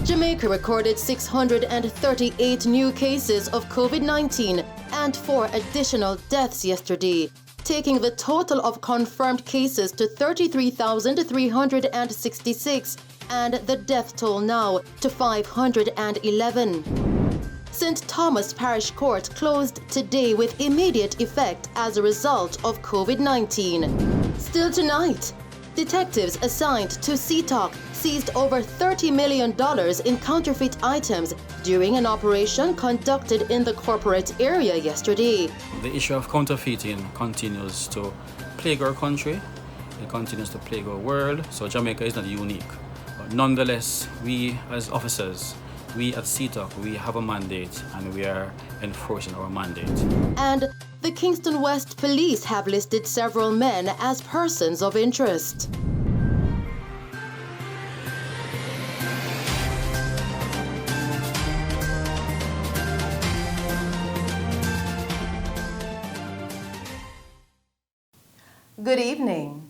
Jamaica recorded 638 new cases of COVID-19 and 4 additional deaths yesterday, taking the total of confirmed cases to 33,366 and the death toll now to 511. St. Thomas Parish Court closed today with immediate effect as a result of COVID-19. Still tonight, detectives assigned to CTOC seized over $30 million in counterfeit items during an operation conducted in the corporate area yesterday. The issue of counterfeiting continues to plague our country. It continues to plague our world, so Jamaica is not unique. But nonetheless, we as officers, we at CTOC, we have a mandate and we are enforcing our mandate. And the Kingston West Police have listed several men as persons of interest. Good evening.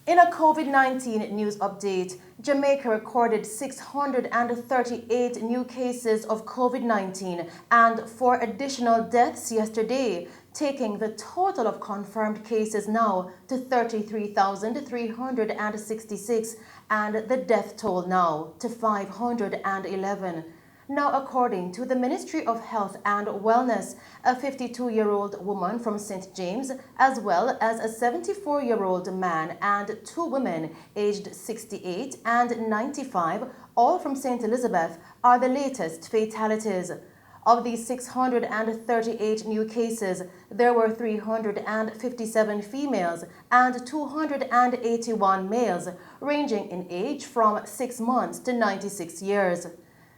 In a COVID-19 news update, Jamaica recorded 638 new cases of COVID-19 and 4 additional deaths yesterday, taking the total of confirmed cases now to 33,366 and the death toll now to 511. Now, according to the Ministry of Health and Wellness, a 52-year-old woman from St. James, as well as a 74-year-old man and 2 women aged 68 and 95, all from St. Elizabeth, are the latest fatalities. Of these 638 new cases, there were 357 females and 281 males, ranging in age from 6 months to 96 years.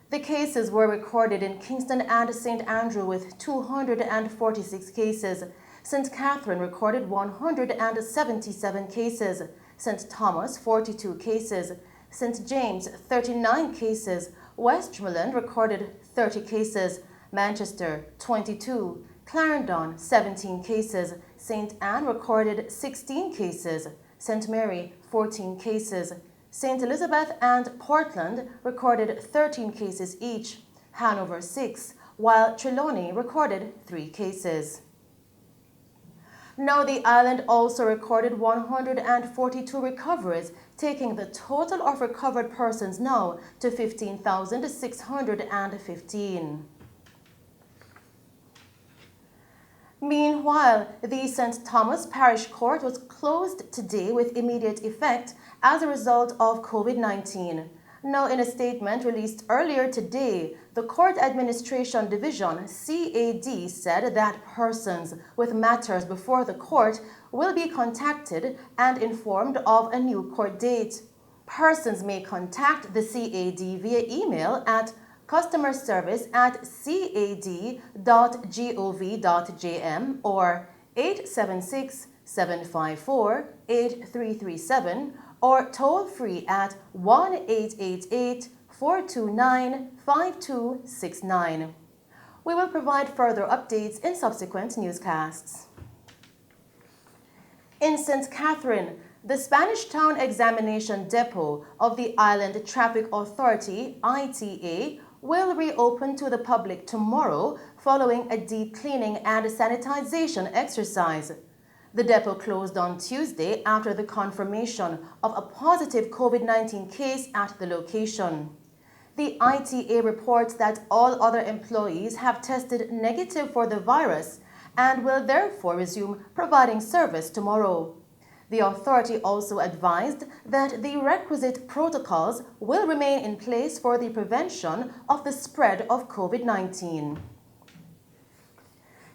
The cases were recorded in Kingston and St. Andrew with 246 cases. St. Catherine recorded 177 cases. St. Thomas, 42 cases. St. James, 39 cases. Westmoreland recorded 30 cases. Manchester, 22. Clarendon, 17 cases. St. Anne recorded 16 cases. St. Mary, 14 cases. St. Elizabeth and Portland recorded 13 cases each, Hanover 6, while Trelawney recorded 3 cases. Now the island also recorded 142 recoveries, taking the total of recovered persons now to 15,615. Meanwhile, the St. Thomas Parish Court was closed today with immediate effect as a result of COVID-19. Now, in a statement released earlier today, the Court Administration Division, CAD, said that persons with matters before the court will be contacted and informed of a new court date. Persons may contact the CAD via email at customerservice@cad.gov.jm or 876-754-8337 or toll free at 1-888-429-5269. We will provide further updates in subsequent newscasts. In St. Catherine, the Spanish Town Examination Depot of the Island Traffic Authority, ITA, will reopen to the public tomorrow following a deep cleaning and sanitization exercise. The depot closed on Tuesday after the confirmation of a positive COVID-19 case at the location. The ITA reports that all other employees have tested negative for the virus and will therefore resume providing service tomorrow. The authority also advised that the requisite protocols will remain in place for the prevention of the spread of COVID-19.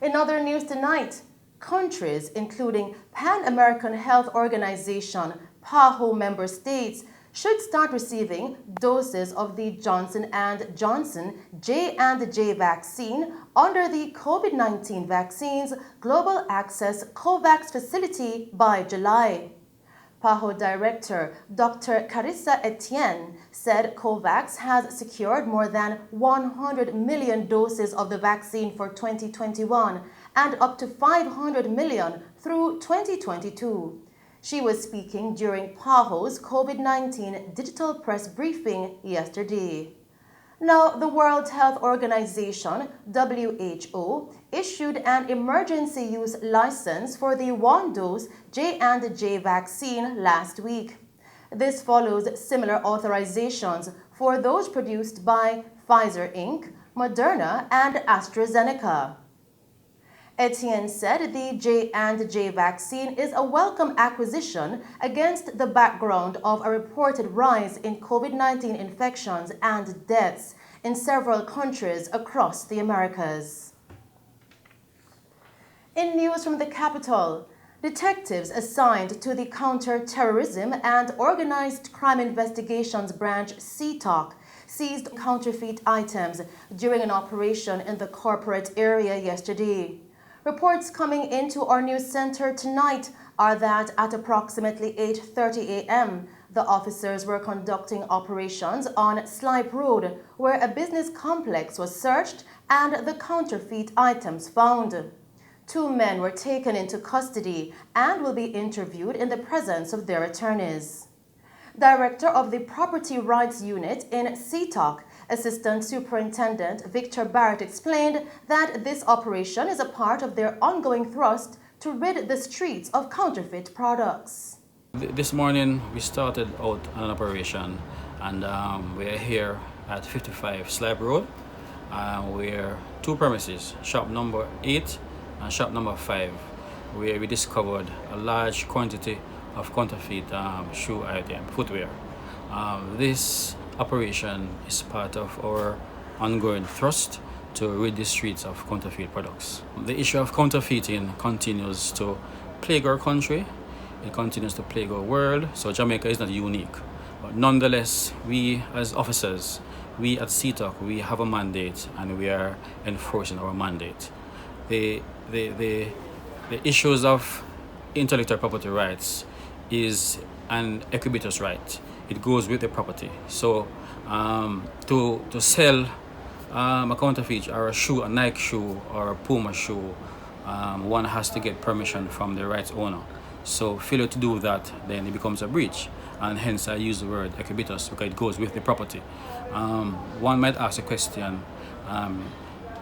In other news tonight, countries, including Pan-American Health Organization, PAHO member states, should start receiving doses of the Johnson & Johnson J&J vaccine under the COVID-19 Vaccines Global Access COVAX facility by July. PAHO Director Dr. Carissa Etienne said COVAX has secured more than 100 million doses of the vaccine for 2021 and up to 500 million through 2022. She was speaking during PAHO's COVID-19 digital press briefing yesterday. Now, the World Health Organization, WHO, issued an emergency use license for the one-dose J&J vaccine last week. This follows similar authorizations for those produced by Pfizer Inc., Moderna, and AstraZeneca. Etienne said the J&J vaccine is a welcome acquisition against the background of a reported rise in COVID-19 infections and deaths in several countries across the Americas. In news from the capital, detectives assigned to the Counter-Terrorism and Organized Crime Investigations Branch CTOC seized counterfeit items during an operation in the corporate area yesterday. Reports coming into our news center tonight are that at approximately 8:30 a.m., the officers were conducting operations on Slipe Road, where a business complex was searched and the counterfeit items found. 2 men were taken into custody and will be interviewed in the presence of their attorneys. Director of the Property Rights Unit in CTOC, Assistant Superintendent Victor Barrett explained that this operation is a part of their ongoing thrust to rid the streets of counterfeit products. This morning we started out on an operation, and we are here at 55 Slab Road. We're 2 premises, shop number 8 and shop number 5, where we discovered a large quantity of counterfeit shoe item, footwear. This operation is part of our ongoing thrust to rid the streets of counterfeit products. The issue of counterfeiting continues to plague our country. It continues to plague our world, so Jamaica is not unique. But nonetheless, we as officers, we at CTOC, we have a mandate and we are enforcing our mandate. The issues of intellectual property rights is an equitable right. It goes with the property. So to sell a counterfeit or a shoe, a Nike shoe or a Puma shoe, one has to get permission from the rights owner. So failure to do that, then it becomes a breach, and hence I use the word equibitus because it goes with the property. One might ask a question,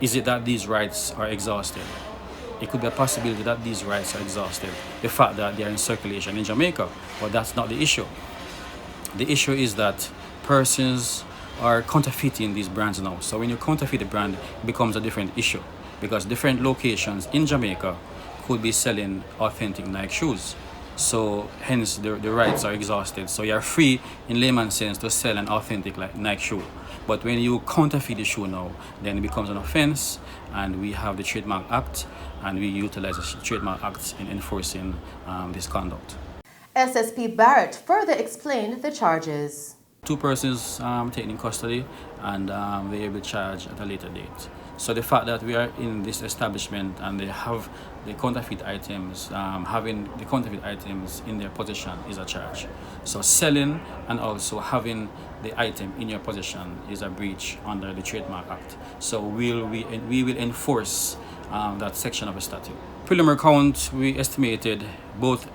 is it that these rights are exhausted? It could be a possibility that these rights are exhausted, the fact that they are in circulation in Jamaica, but that's not the issue. The issue is that persons are counterfeiting these brands now. So when you counterfeit a brand, it becomes a different issue, because different locations in Jamaica could be selling authentic Nike shoes. So hence the rights are exhausted. So you're free in layman's sense to sell an authentic Nike shoe. But when you counterfeit the shoe now, then it becomes an offense, and we have the Trademark Act, and we utilize the Trademark Act in enforcing this conduct. SSP Barrett further explained the charges. 2 persons taken in custody, and they will be charged at a later date. So the fact that we are in this establishment and they have the counterfeit items, having the counterfeit items in their possession is a charge. So selling and also having the item in your possession is a breach under the Trademark Act. So we will enforce that section of the statute. Preliminary count, we estimated both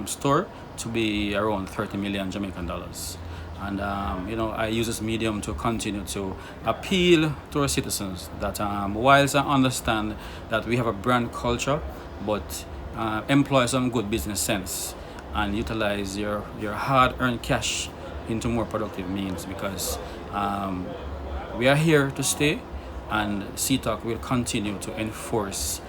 store to be around 30 million Jamaican dollars. And I use this medium to continue to appeal to our citizens that whilst I understand that we have a brand culture, but employ some good business sense and utilize your hard-earned cash into more productive means, because we are here to stay, and CTOC will continue to enforce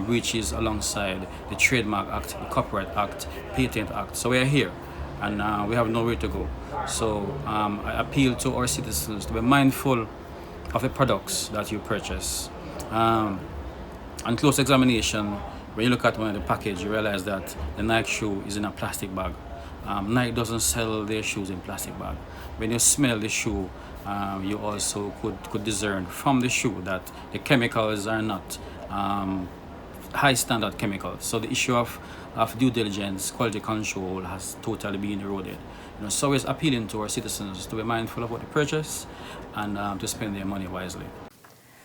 breaches alongside the Trademark Act, the Copyright Act, Patent Act. So we are here, and we have nowhere to go. So I appeal to our citizens to be mindful of the products that you purchase. On close examination, when you look at one of the package, you realize that the Nike shoe is in a plastic bag. Nike doesn't sell their shoes in plastic bag. When you smell the shoe, you also could discern from the shoe that the chemicals are not high standard chemicals. So the issue of due diligence, quality control has totally been eroded. So it's appealing to our citizens to be mindful of what they purchase and to spend their money wisely.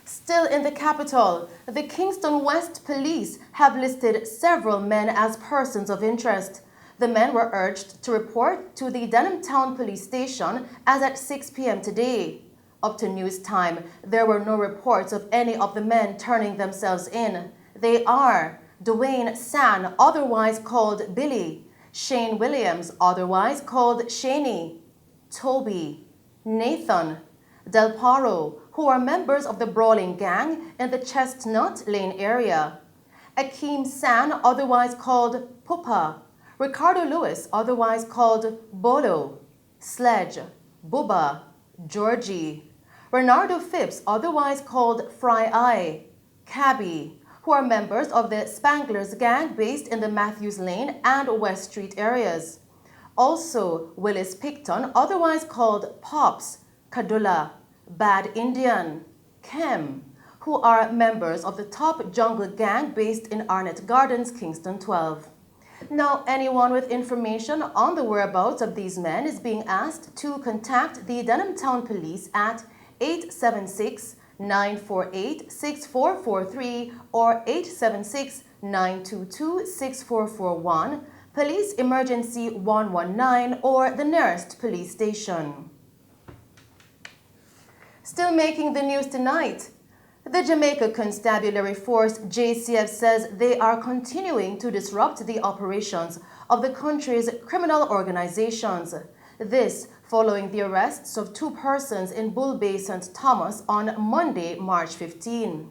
Still in the capital, the Kingston West Police have listed several men as persons of interest. The men were urged to report to the Denham Town Police Station as at 6 p.m. today. Up to news time, there were no reports of any of the men turning themselves in. They are Dwayne San, otherwise called Billy, Shane Williams, otherwise called Shaney, Toby, Nathan, Del Paro, who are members of the brawling gang in the Chestnut Lane area, Akeem San, otherwise called Pupa, Ricardo Lewis, otherwise called Bolo, Sledge, Bubba, Georgie, Renardo Phipps, otherwise called Fry Eye, Cabby, who are members of the Spanglers gang based in the Matthews Lane and West Street areas. Also, Willis Picton, otherwise called Pops, Kadula, Bad Indian, Kem, who are members of the Top Jungle gang based in Arnett Gardens, Kingston 12. Now, anyone with information on the whereabouts of these men is being asked to contact the Denham Town Police at 876-948-6443 or 876-922-6441, Police Emergency 119, or the nearest police station. Still making the news tonight, the Jamaica Constabulary Force JCF says they are continuing to disrupt the operations of the country's criminal organizations. This following the arrests of 2 persons in Bull Bay, St. Thomas on Monday, March 15.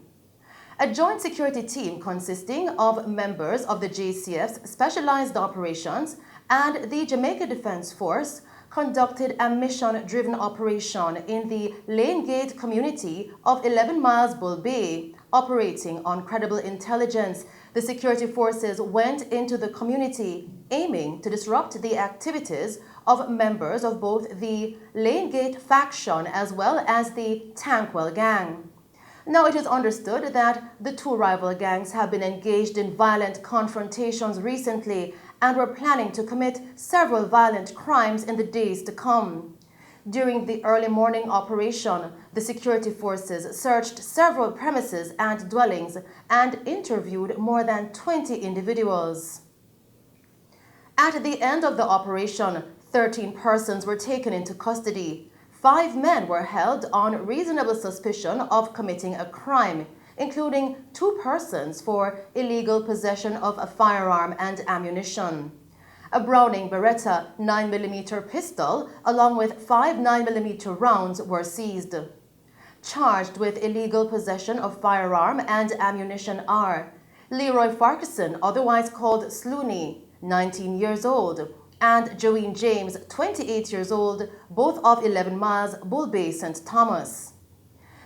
A joint security team consisting of members of the JCF's Specialized Operations and the Jamaica Defense Force conducted a mission-driven operation in the Lane Gate community of 11 miles Bull Bay. Operating on credible intelligence, the security forces went into the community aiming to disrupt the activities of members of both the Lane Gate faction as well as the Tankwell gang. Now, it is understood that the 2 rival gangs have been engaged in violent confrontations recently and were planning to commit several violent crimes in the days to come. During the early morning operation, the security forces searched several premises and dwellings and interviewed more than 20 individuals. At the end of the operation, 13 persons were taken into custody. 5 men were held on reasonable suspicion of committing a crime, including 2 persons for illegal possession of a firearm and ammunition. A Browning Beretta 9mm pistol, along with 5 9mm rounds, were seized. Charged with illegal possession of firearm and ammunition are Leroy Farquharson, otherwise called Slooney, 19 years old, and Joeen James, 28 years old, both of 11 miles Bull Bay, St. Thomas.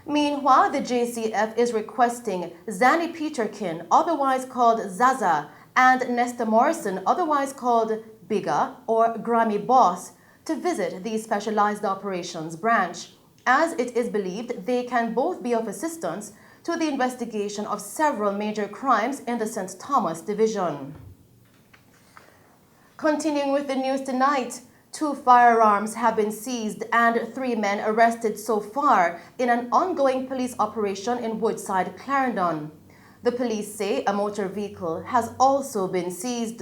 Meanwhile, the JCF is requesting Zanny Peterkin, otherwise called Zaza, and Nesta Morrison, otherwise called Bigga or Grammy Boss, to visit the Specialized Operations Branch, as it is believed they can both be of assistance to the investigation of several major crimes in the St. Thomas Division. Continuing with the news tonight, 2 firearms have been seized and 3 men arrested so far in an ongoing police operation in Woodside, Clarendon. The police say a motor vehicle has also been seized.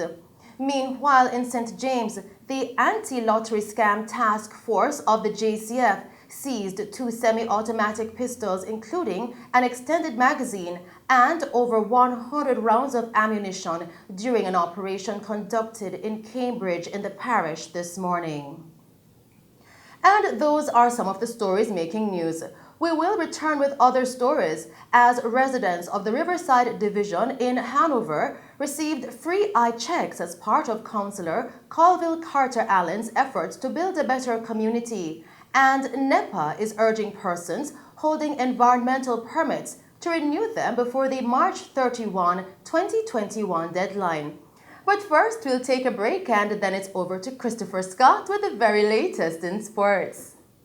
Meanwhile, in St. James, the Anti-Lottery Scam Task Force of the JCF seized 2 semi-automatic pistols, including an extended magazine and over 100 rounds of ammunition during an operation conducted in Cambridge in the parish this morning. And those are some of the stories making news. We will return with other stories as residents of the Riverside Division in Hanover received free eye checks as part of Councillor Colville Carter Allen's efforts to build a better community. And NEPA is urging persons holding environmental permits to renew them before the March 31, 2021 deadline. But first, we'll take a break and then it's over to Christopher Scott with the very latest in sports.